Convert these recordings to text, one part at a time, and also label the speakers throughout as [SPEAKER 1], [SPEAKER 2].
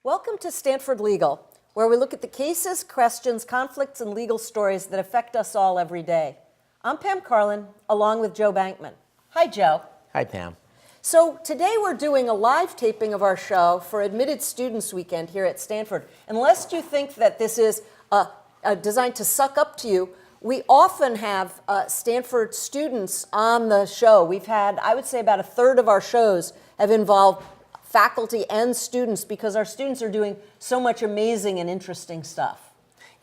[SPEAKER 1] Welcome to Stanford Legal, where we look at the cases, questions, conflicts, and legal stories that affect us all every day. I'm Pam Carlin, along with Joe Bankman. Hi, Joe.
[SPEAKER 2] Hi, Pam.
[SPEAKER 1] So today we're doing a live taping of our show for Admitted Students Weekend here at Stanford. Unless you think that this is designed to suck up to you, we often have Stanford students on the show. We've had, I would say, about a third of our shows have involved faculty and students because our students are doing so much amazing and interesting stuff.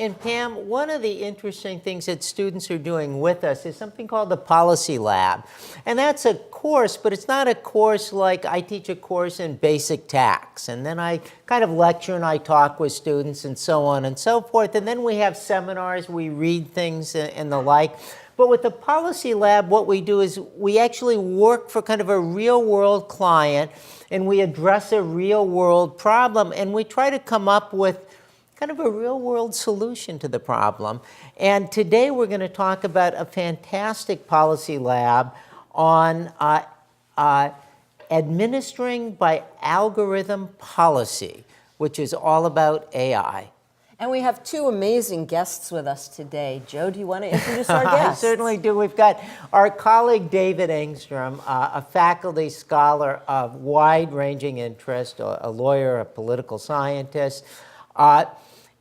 [SPEAKER 2] And Pam, one of the interesting things that students are doing with us is something called the Policy Lab. And that's a course, but it's not a course like I teach a course in basic tax. And then I kind of lecture and I talk with students and so on and so forth. And then we have seminars, we read things and the like. But with the Policy Lab, what we do is we actually work for kind of a real-world client, and we address a real-world problem, and we try to come up with kind of a real-world solution to the problem. And today we're going to talk about a fantastic policy lab on administering by algorithm policy, which is all about AI.
[SPEAKER 1] And we have two amazing guests with us today. Joe, do you want to introduce our guests?
[SPEAKER 2] I certainly do. We've got our colleague David Engstrom, a faculty scholar of wide-ranging interest, a lawyer, a political scientist.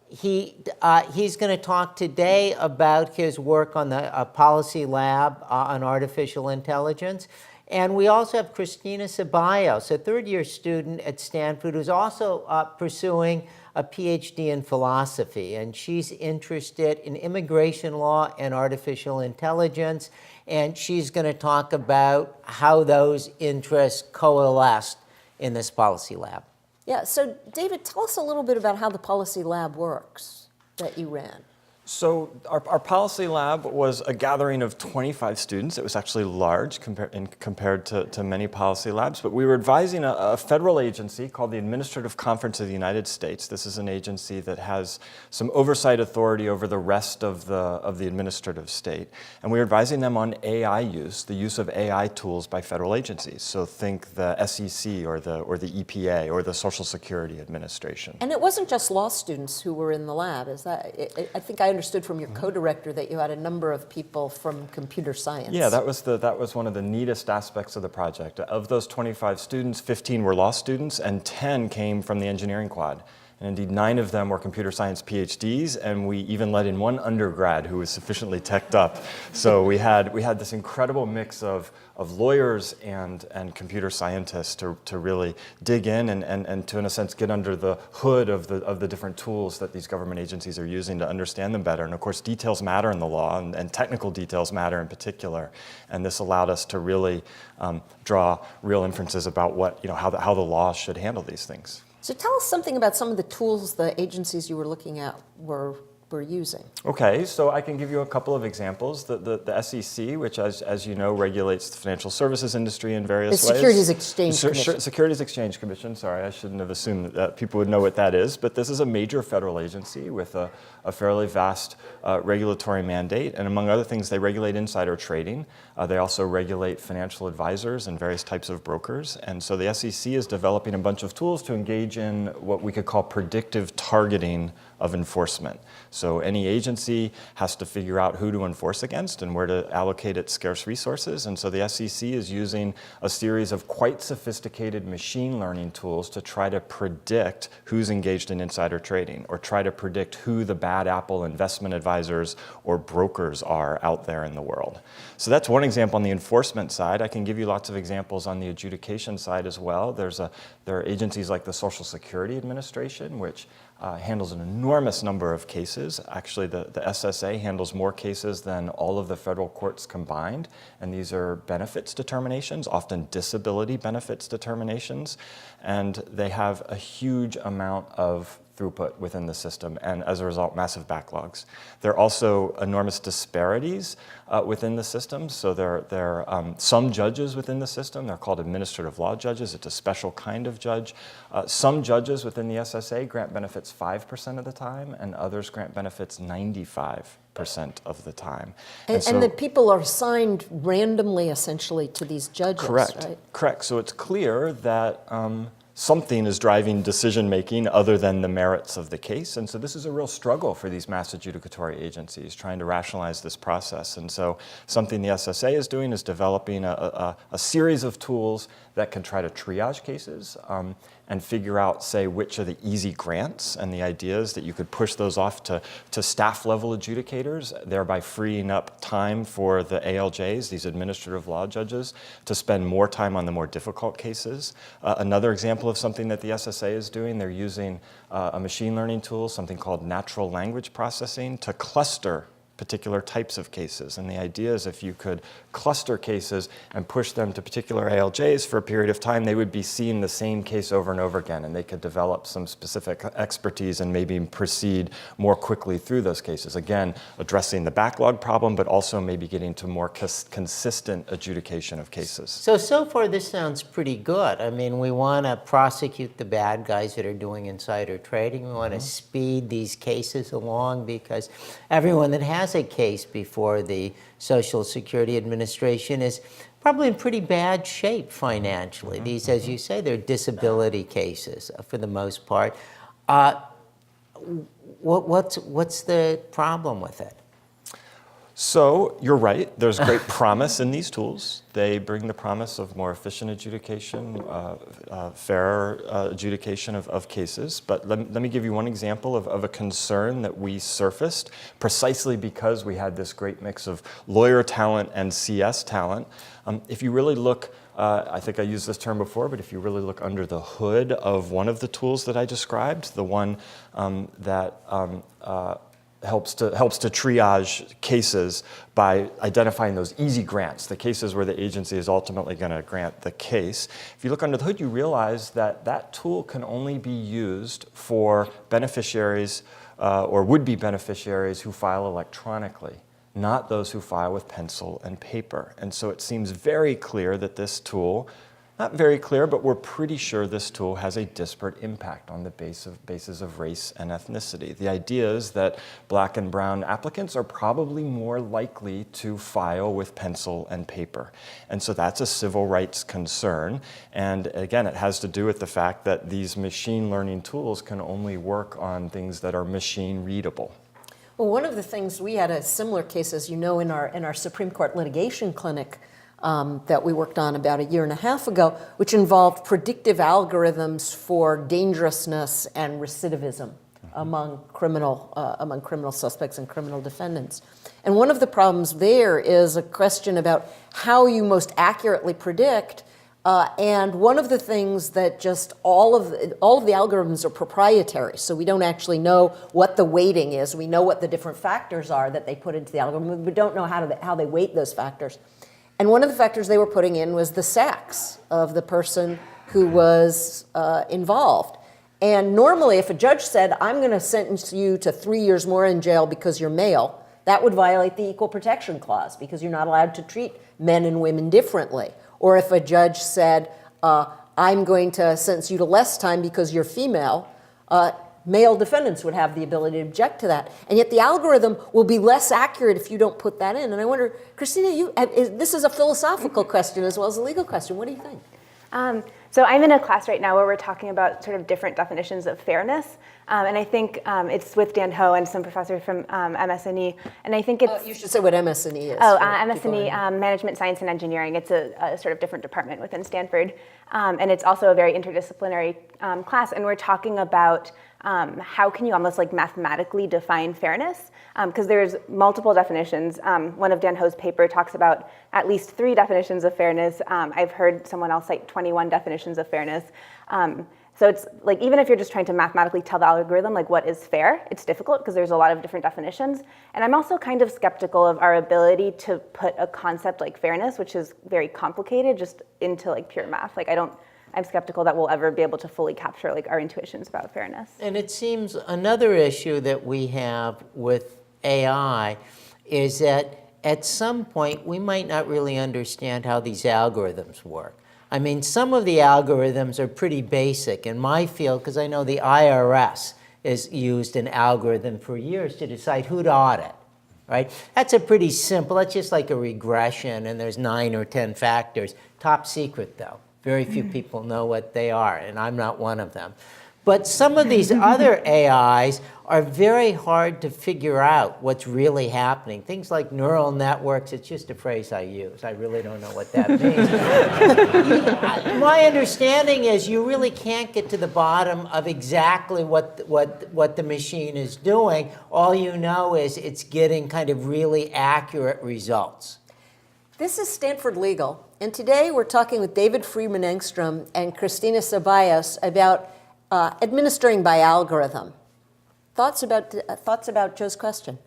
[SPEAKER 2] He's going to talk today about his work on the Policy Lab on artificial intelligence. And we also have Christina Ceballos, a third-year student at Stanford, who's also pursuing a PhD in philosophy. And she's interested in immigration law and artificial intelligence. And she's going to talk about how those interests coalesced in this Policy Lab.
[SPEAKER 1] Yeah, so David, tell us a little bit about how the Policy Lab works that you ran.
[SPEAKER 3] So our Policy Lab was a gathering of 25 students. It was actually large compared to many policy labs, but we were advising a federal agency called the Administrative Conference of the United States. This is an agency that has some oversight authority over the rest of the administrative state. And we were advising them on AI use, the use of AI tools by federal agencies. So think the SEC or the EPA or the Social Security Administration.
[SPEAKER 1] And it wasn't just law students who were in the lab, is that? I think I understood from your co-director that you had a number of people from computer science.
[SPEAKER 3] Yeah, that was one of the neatest aspects of the project. Of those 25 students, 15 were law students and 10 came from the engineering quad. And indeed, 9 of them were computer science PhDs, and we even let in one undergrad who was sufficiently teched up. So we had this incredible mix of lawyers and computer scientists to really dig in and to, in a sense, get under the hood of the different tools that these government agencies are using to understand them better. And of course, details matter in the law, and technical details matter in particular. And this allowed us to really draw real inferences about how the law should handle these things.
[SPEAKER 1] So tell us something about some of the tools the agencies you were looking at were using.
[SPEAKER 3] Okay, so I can give you a couple of examples. The SEC, which as you know, regulates the financial services industry in various ways.
[SPEAKER 1] The Securities Exchange Commission.
[SPEAKER 3] Securities Exchange Commission, sorry, I shouldn't have assumed that people would know what that is, but this is a major federal agency with a fairly vast regulatory mandate, and among other things, they regulate insider trading. They also regulate financial advisors and various types of brokers, and so the SEC is developing a bunch of tools to engage in what we could call predictive targeting of enforcement. So any agency has to figure out who to enforce against and where to allocate its scarce resources. And so the SEC is using a series of quite sophisticated machine learning tools to try to predict who's engaged in insider trading or try to predict who the bad apple investment advisors or brokers are out there in the world. So that's one example on the enforcement side. I can give you lots of examples on the adjudication side as well. There are agencies like the Social Security Administration, which handles an enormous number of cases. Actually, the SSA handles more cases than all of the federal courts combined, and these are benefits determinations, often disability benefits determinations, and they have a huge amount of throughput within the system, and as a result, massive backlogs. There are also enormous disparities within the system. So there are some judges within the system. They're called administrative law judges. It's a special kind of judge. Some judges within the SSA grant benefits 5% of the time, and others grant benefits 95% of the time.
[SPEAKER 1] And the people are assigned randomly, essentially, to these judges,
[SPEAKER 3] correct,
[SPEAKER 1] right?
[SPEAKER 3] Correct. So it's clear that something is driving decision-making other than the merits of the case. And so this is a real struggle for these mass adjudicatory agencies, trying to rationalize this process. And so something the SSA is doing is developing a series of tools that can try to triage cases and figure out, say, which are the easy grants. And the idea is that you could push those off to staff-level adjudicators, thereby freeing up time for the ALJs, these administrative law judges, to spend more time on the more difficult cases. Another example of something that the SSA is doing, they're using a machine learning tool, something called natural language processing, to cluster particular types of cases. And the idea is if you could cluster cases and push them to particular ALJs for a period of time, they would be seeing the same case over and over again, and they could develop some specific expertise and maybe proceed more quickly through those cases. Again, addressing the backlog problem, but also maybe getting to more consistent adjudication of cases.
[SPEAKER 2] So far this sounds pretty good. I mean, we want to prosecute the bad guys that are doing insider trading. We want to speed these cases along because everyone that has a case before the Social Security Administration is probably in pretty bad shape financially. These, as you say, they're disability cases for the most part. What's the problem with it?
[SPEAKER 3] So you're right, there's great promise in these tools. They bring the promise of more efficient adjudication, fairer adjudication of cases. But let me give you one example of a concern that we surfaced precisely because we had this great mix of lawyer talent and CS talent. If you really look, I think I used this term before, but if you really look under the hood of one of the tools that I described, the one that helps to triage cases by identifying those easy grants, the cases where the agency is ultimately going to grant the case. If you look under the hood, you realize that that tool can only be used for beneficiaries or would-be beneficiaries who file electronically, not those who file with pencil and paper. And so it seems very clear that this tool, not very clear, but we're pretty sure this tool has a disparate impact on the basis of race and ethnicity. The idea is that black and brown applicants are probably more likely to file with pencil and paper. And so that's a civil rights concern. And again, it has to do with the fact that these machine learning tools can only work on things that are machine readable.
[SPEAKER 1] Well, one of the things, we had a similar case, as you know, in our Supreme Court litigation clinic that we worked on about a year and a half ago, which involved predictive algorithms for dangerousness and recidivism among criminal suspects and criminal defendants. And one of the problems there is a question about how you most accurately predict. And one of the things that just all of the algorithms are proprietary, so we don't actually know what the weighting is. We know what the different factors are that they put into the algorithm, but we don't know how they weight those factors. And one of the factors they were putting in was the sex of the person who was involved. And normally, if a judge said, I'm going to sentence you to 3 years more in jail because you're male, that would violate the Equal Protection Clause because you're not allowed to treat men and women differently. Or if a judge said, I'm going to sentence you to less time because you're female, male defendants would have the ability to object to that. And yet the algorithm will be less accurate if you don't put that in. And I wonder, Christina, this is a philosophical question as well as a legal question. What do you think?
[SPEAKER 4] So I'm in a class right now where we're talking about sort of different definitions of fairness. And I think it's with Dan Ho and some professors from MS&E. And I think it's...
[SPEAKER 1] you should say what MS&E is.
[SPEAKER 4] Oh, MS&E, Management, Science, and Engineering. It's a sort of different department within Stanford. And it's also a very interdisciplinary class. And we're talking about how can you almost like mathematically define fairness? Because there's multiple definitions. One of Dan Ho's paper talks about at least 3 definitions of fairness. I've heard someone else cite 21 definitions of fairness. So it's like, even if you're just trying to mathematically tell the algorithm like what is fair, it's difficult because there's a lot of different definitions. And I'm also kind of skeptical of our ability to put a concept like fairness, which is very complicated, just into like pure math. Like I'm skeptical that we'll ever be able to fully capture like our intuitions about fairness.
[SPEAKER 2] And it seems another issue that we have with AI is that at some point we might not really understand how these algorithms work. I mean, some of the algorithms are pretty basic in my field because I know the IRS has used an algorithm for years to decide who to audit, right? That's a pretty simple, that's just like a regression and there's 9 or 10 factors. Top secret though. Very few people know what they are, and I'm not one of them. But some of these other AIs are very hard to figure out what's really happening. Things like neural networks, it's just a phrase I use. I really don't know what that means. My understanding is you really can't get to the bottom of exactly what the machine is doing. All you know is it's getting kind of really accurate results.
[SPEAKER 1] This is Stanford Legal, and today we're talking with David Friedman Engstrom and Christina Ceballos about administering by algorithm. Thoughts about Joe's question?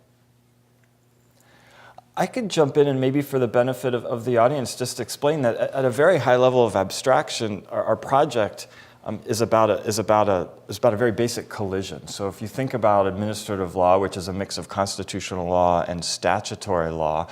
[SPEAKER 3] I could jump in and maybe for the benefit of the audience just explain that at a very high level of abstraction, our project is about a very basic collision. So if you think about administrative law, which is a mix of constitutional law and statutory law,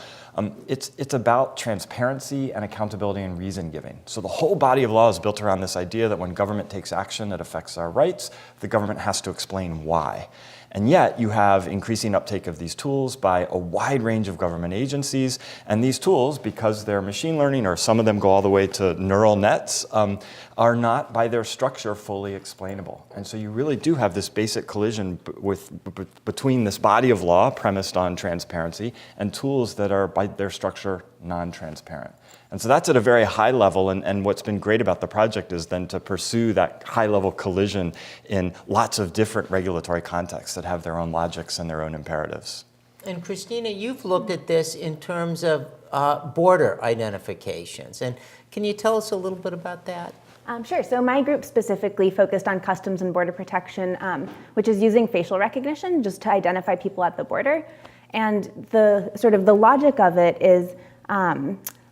[SPEAKER 3] it's about transparency and accountability and reason giving. So the whole body of law is built around this idea that when government takes action that affects our rights, the government has to explain why. And yet you have increasing uptake of these tools by a wide range of government agencies. And these tools, because they're machine learning, or some of them go all the way to neural nets, are not by their structure fully explainable. And so you really do have this basic collision between this body of law premised on transparency and tools that are by their structure non-transparent. And so that's at a very high level, and what's been great about the project is then to pursue that high-level collision in lots of different regulatory contexts that have their own logics and their own imperatives.
[SPEAKER 2] And Christina, you've looked at this in terms of border identifications. And can you tell us a little bit about that?
[SPEAKER 4] Sure. So my group specifically focused on Customs and Border Protection, which is using facial recognition just to identify people at the border. And the logic of it is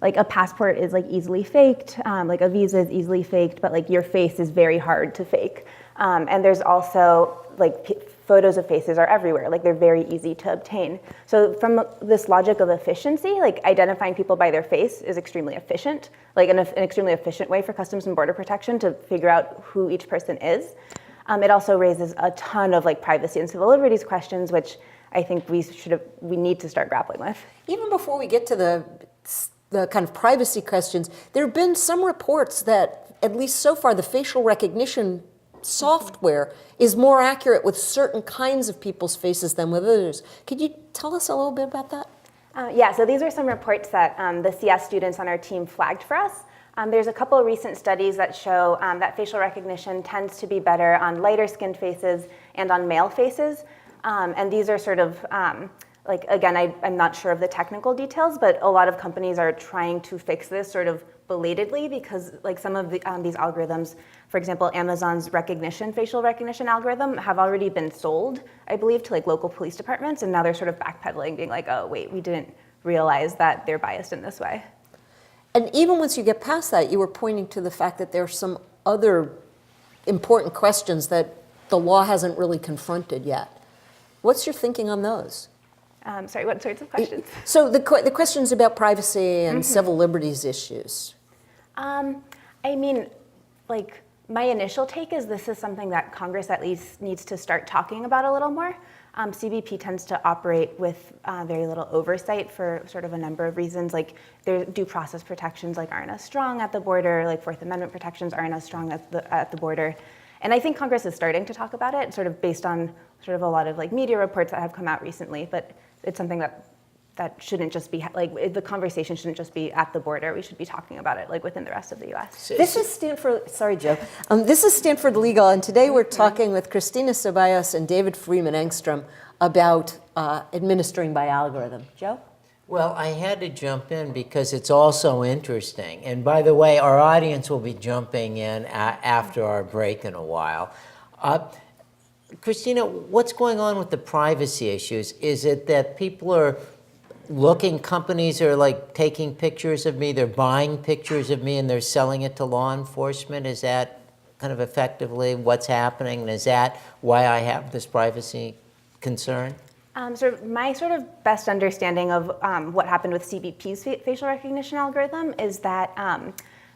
[SPEAKER 4] like a passport is like easily faked, like a visa is easily faked, but like your face is very hard to fake. And there's also like photos of faces are everywhere, like they're very easy to obtain. So from this logic of efficiency, like identifying people by their face is extremely efficient, like an extremely efficient way for Customs and Border Protection to figure out who each person is. It also raises a ton of like privacy and civil liberties questions, which I think we need to start grappling with.
[SPEAKER 1] Even before we get to the kind of privacy questions, there have been some reports that, at least so far, the facial recognition software is more accurate with certain kinds of people's faces than with others. Could you tell us a little bit about that?
[SPEAKER 4] Yeah, so these are some reports that the CS students on our team flagged for us. There's a couple of recent studies that show that facial recognition tends to be better on lighter skinned faces and on male faces. And these are sort of like, again, I'm not sure of the technical details, but a lot of companies are trying to fix this sort of belatedly because like some of these algorithms, for example, Amazon's facial recognition algorithm have already been sold, I believe, to like local police departments, and now they're sort of backpedaling, being like, oh, wait, we didn't realize that they're biased in this way.
[SPEAKER 1] And even once you get past that, you were pointing to the fact that there are some other important questions that the law hasn't really confronted yet. What's your thinking on those?
[SPEAKER 4] Sorry, what sorts of questions?
[SPEAKER 1] So the questions about privacy and civil liberties issues.
[SPEAKER 4] I mean, like, my initial take is this is something that Congress at least needs to start talking about a little more. CBP tends to operate with very little oversight for sort of a number of reasons. Like, their due process protections like aren't as strong at the border, like Fourth Amendment protections aren't as strong at the border. And I think Congress is starting to talk about it, sort of based on sort of a lot of like media reports that have come out recently, but it's something that shouldn't just be, like, the conversation shouldn't just be at the border. We should be talking about it, like, within the rest of the U.S.
[SPEAKER 1] This is Stanford, sorry, Joe. This is Stanford Legal, and today we're talking with Christina Ceballos and David Friedman Engstrom about administering by algorithm. Joe?
[SPEAKER 2] Well, I had to jump in because it's also interesting. And by the way, our audience will be jumping in after our break in a while. Christina, what's going on with the privacy issues? Is it that people are companies are like taking pictures of me, they're buying pictures of me and they're selling it to law enforcement? Is that kind of effectively what's happening? And is that why I have this privacy concern?
[SPEAKER 4] My sort of best understanding of what happened with CBP's facial recognition algorithm is that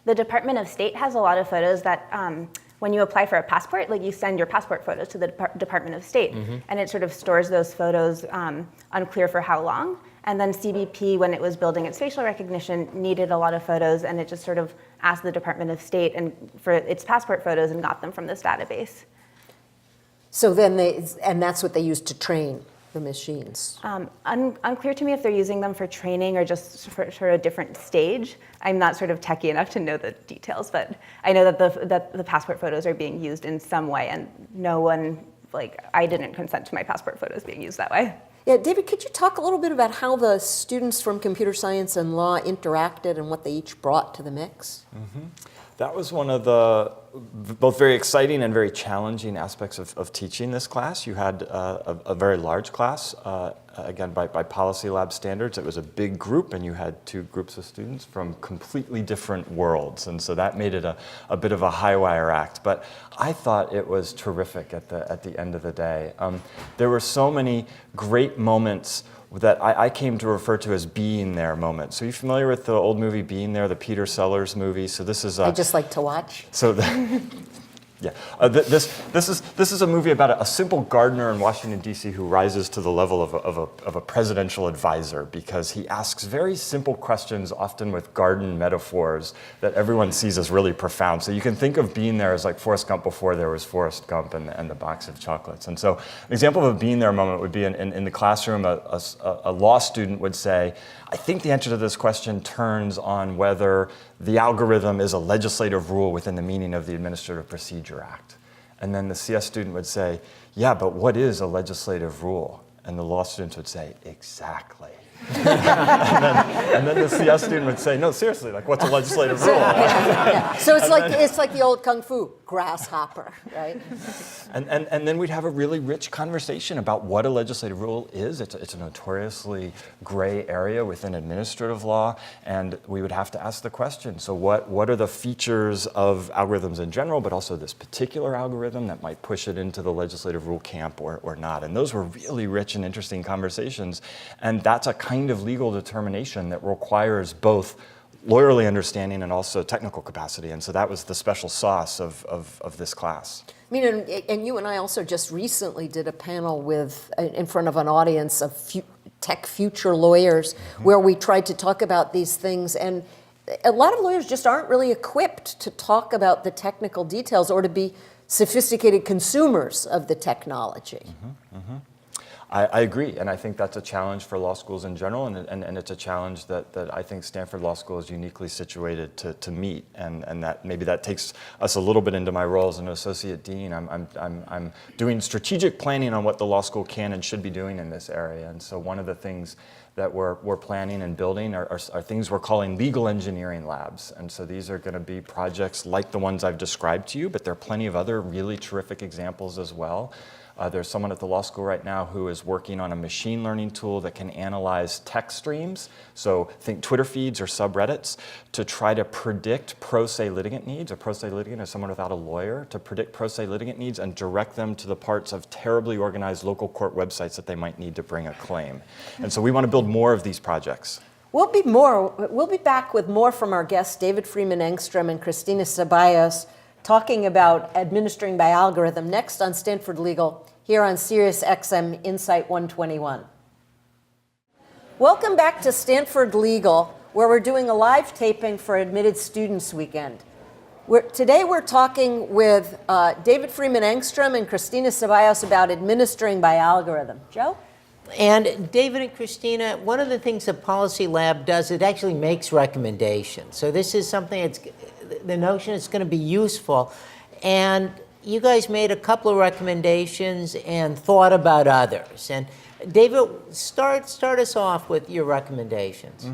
[SPEAKER 4] the Department of State has a lot of photos that when you apply for a passport, like you send your passport photos to the Department of State, and it sort of stores those photos, unclear for how long. And then CBP, when it was building its facial recognition, needed a lot of photos, and it just sort of asked the Department of State and for its passport photos and got them from this database.
[SPEAKER 1] So then and that's what they used to train the machines.
[SPEAKER 4] Unclear to me if they're using them for training or just for a different stage. I'm not sort of techie enough to know the details, but I know that the passport photos are being used in some way, and no one, I didn't consent to my passport photos being used that way.
[SPEAKER 1] Yeah, David, could you talk a little bit about how the students from computer science and law interacted and what they each brought to the mix?
[SPEAKER 3] That was one of the both very exciting and very challenging aspects of teaching this class. You had a very large class, again, by Policy Lab standards. It was a big group, and you had two groups of students from completely different worlds. And so that made it a bit of a high-wire act. But I thought it was terrific at the end of the day. There were so many great moments that I came to refer to as being there moments. So you familiar with the old movie Being There, the Peter Sellers movie? So this is
[SPEAKER 1] I just like to watch.
[SPEAKER 3] So yeah, this is a movie about a simple gardener in Washington D.C. who rises to the level of a presidential advisor because he asks very simple questions, often with garden metaphors that everyone sees as really profound. So you can think of Being There as like Forrest Gump before there was Forrest Gump and the box of chocolates. And so an example of a Being There moment would be in the classroom. A law student would say, "I think the answer to this question turns on whether the algorithm is a legislative rule within the meaning of the Administrative Procedure Act." And then the CS student would say, "Yeah, but what is a legislative rule?" And the law students would say, "Exactly." and then the CS student would say, "No, seriously, what's a legislative rule?"
[SPEAKER 1] So it's like the old kung fu, grasshopper, right?
[SPEAKER 3] And then we'd have a really rich conversation about what a legislative rule is. It's a notoriously gray area within administrative law, and we would have to ask the question, so what are the features of algorithms in general, but also this particular algorithm that might push it into the legislative rule camp or not? And those were really rich and interesting conversations, and that's a kind of legal determination that requires both lawyerly understanding and also technical capacity. And so that was the special sauce of this class.
[SPEAKER 1] I mean, and you and I also just recently did a panel in front of an audience of tech future lawyers where we tried to talk about these things. And a lot of lawyers just aren't really equipped to talk about the technical details or to be sophisticated consumers of the technology.
[SPEAKER 3] I agree, and I think that's a challenge for law schools in general, and it's a challenge that I think Stanford Law School is uniquely situated to meet, and that maybe that takes us a little bit into my role as an associate dean. I'm doing strategic planning on what the law school can and should be doing in this area, and so one of the things that we're planning and building are things we're calling legal engineering labs. And so these are going to be projects like the ones I've described to you, but there are plenty of other really terrific examples as well. There's someone at the law school right now who is working on a machine learning tool that can analyze text streams, so think Twitter feeds or subreddits, to try to predict pro se litigant needs. A pro se litigant is someone without a lawyer, to predict pro se litigant needs and direct them to the parts of terribly organized local court websites that they might need to bring a claim. And so we want to build more of these projects.
[SPEAKER 1] We'll be back with more from our guests, David Freeman Engstrom and Christina Ceballos, talking about administering by algorithm next on Stanford Legal here on Sirius XM Insight 121. Welcome back to Stanford Legal, where we're doing a live taping for Admitted Students Weekend. Today we're talking with David Freeman Engstrom and Christina Ceballos about administering by algorithm. Joe?
[SPEAKER 2] And David and Christina, one of the things the Policy Lab does, it actually makes recommendations. So this is something the notion is going to be useful. And you guys made a couple of recommendations and thought about others. And David, start us off with your recommendations.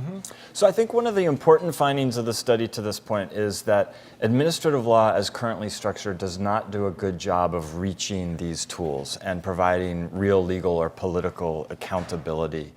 [SPEAKER 3] So I think one of the important findings of the study to this point is that administrative law as currently structured does not do a good job of reaching these tools and providing real legal or political accountability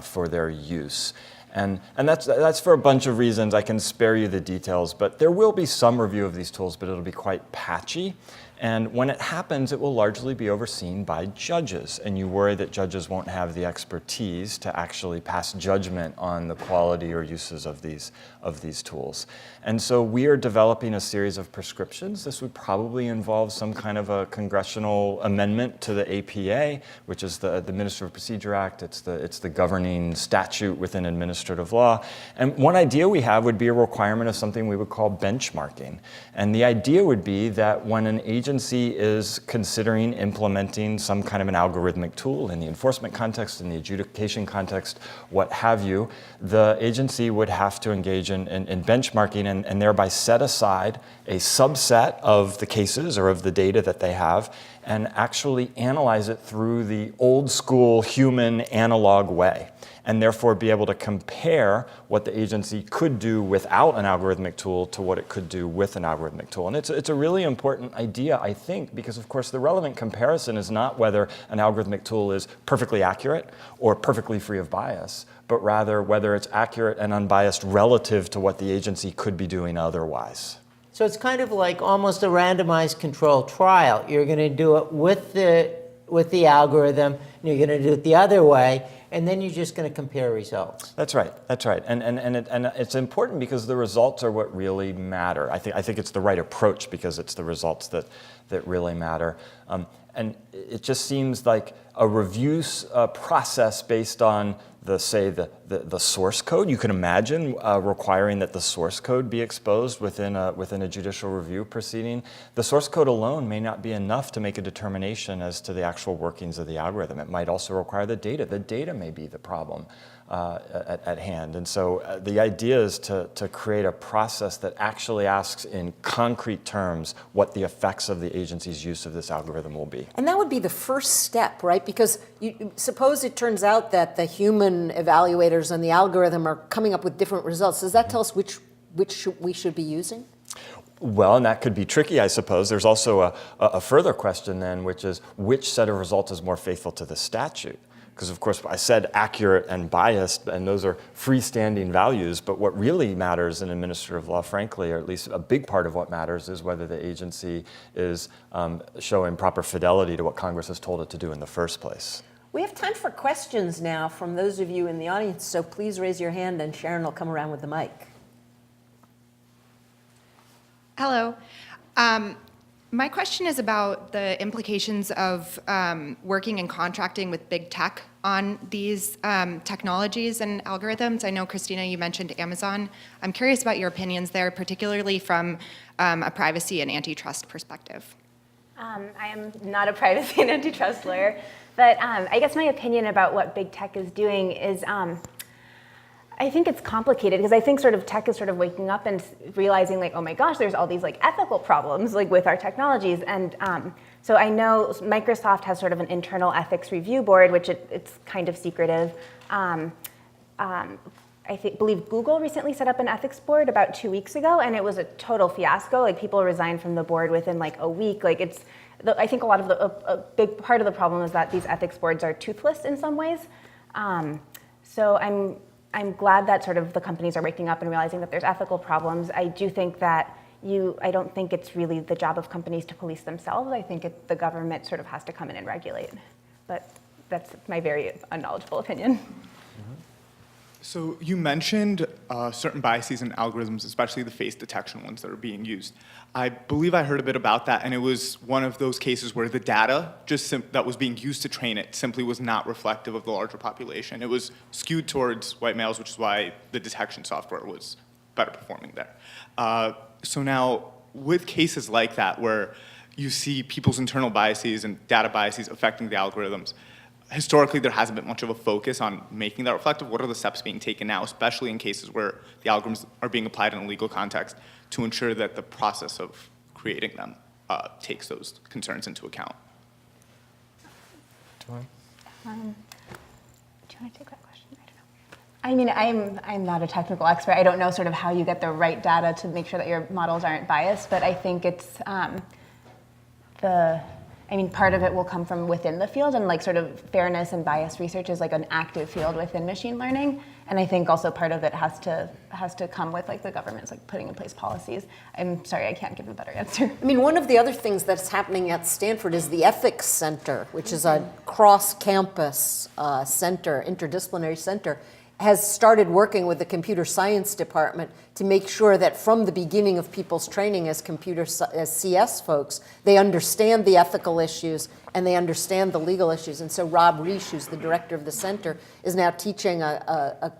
[SPEAKER 3] for their use. And that's for a bunch of reasons. I can spare you the details, but there will be some review of these tools, but it'll be quite patchy. And when it happens, it will largely be overseen by judges. And you worry that judges won't have the expertise to actually pass judgment on the quality or uses of these tools. And so we are developing a series of prescriptions. This would probably involve some kind of a congressional amendment to the APA, which is the Administrative Procedure Act. It's the governing statute within administrative law. And one idea we have would be a requirement of something we would call benchmarking. And the idea would be that when an agency is considering implementing some kind of an algorithmic tool in the enforcement context, in the adjudication context, what have you, the agency would have to engage in benchmarking and thereby set aside a subset of the cases or of the data that they have and actually analyze it through the old school human analog way, and therefore be able to compare what the agency could do without an algorithmic tool to what it could do with an algorithmic tool. And it's a really important idea, I think, because of course the relevant comparison is not whether an algorithmic tool is perfectly accurate or perfectly free of bias, but rather whether it's accurate and unbiased relative to what the agency could be doing otherwise.
[SPEAKER 2] So it's kind of like almost a randomized controlled trial. You're going to do it with the algorithm, and you're going to do it the other way, and then you're just going to compare results.
[SPEAKER 3] That's right. That's right. And it's important because the results are what really matter. I think it's the right approach because it's the results that really matter. And it just seems like a review process based on the source code. You can imagine requiring that the source code be exposed within a judicial review proceeding. The source code alone may not be enough to make a determination as to the actual workings of the algorithm. It might also require the data. The data may be the problem at hand. And so the idea is to create a process that actually asks in concrete terms what the effects of the agency's use of this algorithm will be.
[SPEAKER 1] And that would be the first step, right? Because suppose it turns out that the human evaluators and the algorithm are coming up with different results. Does that tell us which we should be using?
[SPEAKER 3] Well, and that could be tricky, I suppose. There's also a further question then, which is which set of results is more faithful to the statute? Because, of course, I said accurate and biased, and those are freestanding values. But what really matters in administrative law, frankly, or at least a big part of what matters, is whether the agency is showing proper fidelity to what Congress has told it to do in the first place.
[SPEAKER 1] We have time for questions now from those of you in the audience, so please raise your hand and Sharon will come around with the mic.
[SPEAKER 5] Hello. My question is about the implications of working and contracting with big tech on these technologies and algorithms. I know, Christina, you mentioned Amazon. I'm curious about your opinions there, particularly from a privacy and antitrust perspective.
[SPEAKER 4] I am not a privacy and antitrust lawyer, but I guess my opinion about what big tech is doing is I think it's complicated because I think sort of tech is sort of waking up and realizing like, oh my gosh, there's all these like ethical problems like with our technologies. And so I know Microsoft has sort of an internal ethics review board, which it's kind of secretive. Believe Google recently set up an ethics board about 2 weeks ago, and it was a total fiasco. Like people resigned from the board within like a week. Like I think a lot of a big part of the problem is that these ethics boards are toothless in some ways. So I'm glad that sort of the companies are waking up and realizing that there's ethical problems. I do think that I don't think it's really the job of companies to police themselves. I think the government sort of has to come in and regulate. But that's my very unknowledgeable opinion.
[SPEAKER 6] So you mentioned certain biases in algorithms, especially the face detection ones that are being used. I believe I heard a bit about that, and it was one of those cases where the data that was being used to train it simply was not reflective of the larger population. It was skewed towards white males, which is why the detection software was better performing there. So now, with cases like that, where you see people's internal biases and data biases affecting the algorithms, historically, there hasn't been much of a focus on making that reflective. What are the steps being taken now, especially in cases where the algorithms are being applied in a legal context, to ensure that the process of creating them takes those concerns into account?
[SPEAKER 4] Do you want to take that question? I don't know. I mean, I'm not a technical expert. I don't know sort of how you get the right data to make sure that your models aren't biased, but I think it's part of it will come from within the field, and like sort of fairness and bias research is like an active field within machine learning. And I think also part of it has to come with like the government's like putting in place policies. I'm sorry, I can't give a better answer.
[SPEAKER 1] I mean, one of the other things that's happening at Stanford is the Ethics Center, which is a cross-campus center, interdisciplinary center, has started working with the computer science department to make sure that from the beginning of people's training as as CS folks, they understand the ethical issues and they understand the legal issues. And so Rob Reish, who's the director of the center, is now teaching a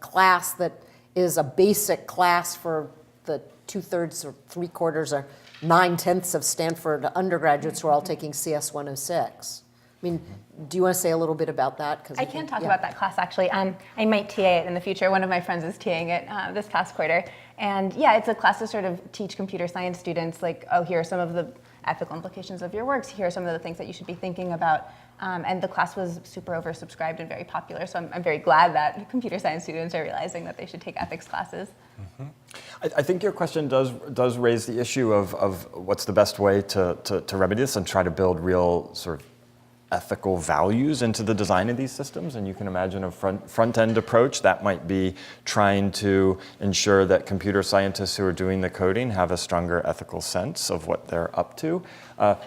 [SPEAKER 1] class that is a basic class for the 2/3 or 3/4 or 9/10 of Stanford undergraduates who are all taking CS 106. I mean, do you want to say a little bit about that? 'Cause
[SPEAKER 4] I can talk about that class, actually. I might TA it in the future. One of my friends is TAing it this past quarter. And yeah, it's a class to sort of teach computer science students, like, oh, here are some of the ethical implications of your works. Here are some of the things that you should be thinking about. And the class was super oversubscribed and very popular. So I'm very glad that computer science students are realizing that they should take ethics classes.
[SPEAKER 3] Mm-hmm. I think your question does raise the issue of what's the best way to remedy this and try to build real sort of ethical values into the design of these systems. And you can imagine a front-end approach that might be trying to ensure that computer scientists who are doing the coding have a stronger ethical sense of what they're up to.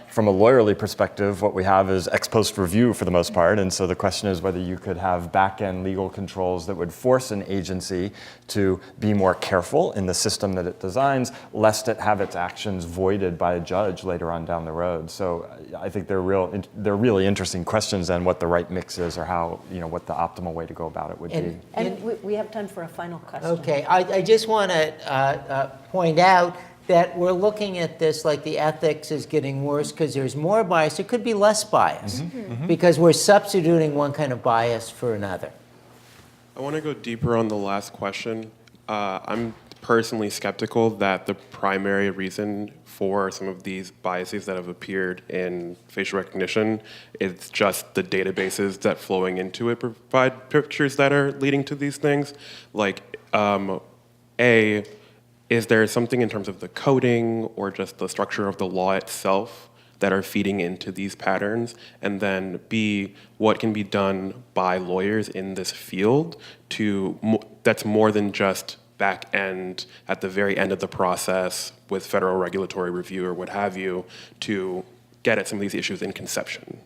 [SPEAKER 3] From a lawyerly perspective, what we have is ex post review for the most part, and so the question is whether you could have back-end legal controls that would force an agency to be more careful in the system that it designs, lest it have its actions voided by a judge later on down the road. So I think they're really interesting questions and what the right mix is, or how, what the optimal way to go about it would be.
[SPEAKER 1] And we have time for a final question.
[SPEAKER 2] Okay, I just want to point out that we're looking at this like the ethics is getting worse because there's more bias. There could be less bias because we're substituting one kind of bias for another.
[SPEAKER 7] I want to go deeper on the last question. I'm personally skeptical that the primary reason for some of these biases that have appeared in facial recognition is just the databases that flowing into it provide pictures that are leading to these things. Like, is there something in terms of the coding or just the structure of the law itself that are feeding into these patterns? And then B, what can be done by lawyers in this field that's more than just back end at the very end of the process with federal regulatory review or what have you to get at some of these issues in conception?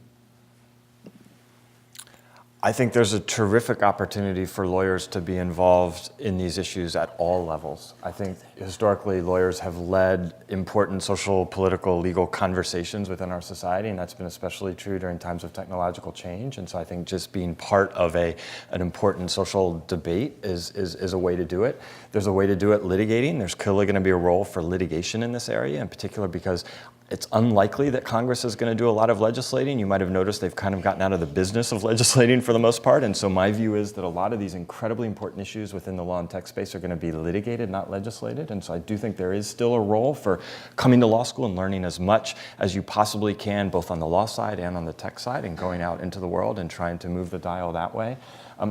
[SPEAKER 3] I think there's a terrific opportunity for lawyers to be involved in these issues at all levels. I think historically lawyers have led important social, political, legal conversations within our society, and that's been especially true during times of technological change. And so I think just being part of an important social debate is a way to do it. There's a way to do it litigating. There's clearly going to be a role for litigation in this area, in particular because it's unlikely that Congress is going to do a lot of legislating. You might have noticed they've kind of gotten out of the business of legislating for the most part. And so my view is that a lot of these incredibly important issues within the law and tech space are going to be litigated, not legislated. And so I do think there is still a role for coming to law school and learning as much as you possibly can, both on the law side and on the tech side, and going out into the world and trying to move the dial that way.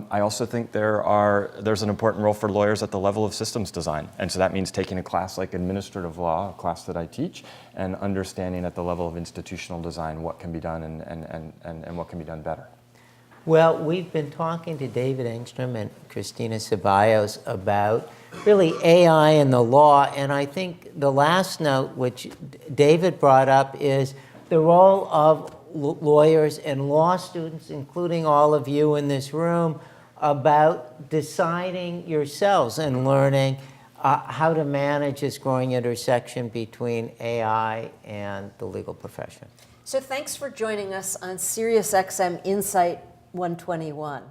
[SPEAKER 3] I also think there's an important role for lawyers at the level of systems design. And so that means taking a class like administrative law, a class that I teach, and understanding at the level of institutional design what can be done and what can be done better.
[SPEAKER 2] Well, we've been talking to David Engstrom and Christina Ceballos about really AI and the law, and I think the last note, which David brought up, is the role of lawyers and law students, including all of you in this room, about deciding yourselves and learning how to manage this growing intersection between AI and the legal profession.
[SPEAKER 1] So thanks for joining us on Sirius XM Insight 121.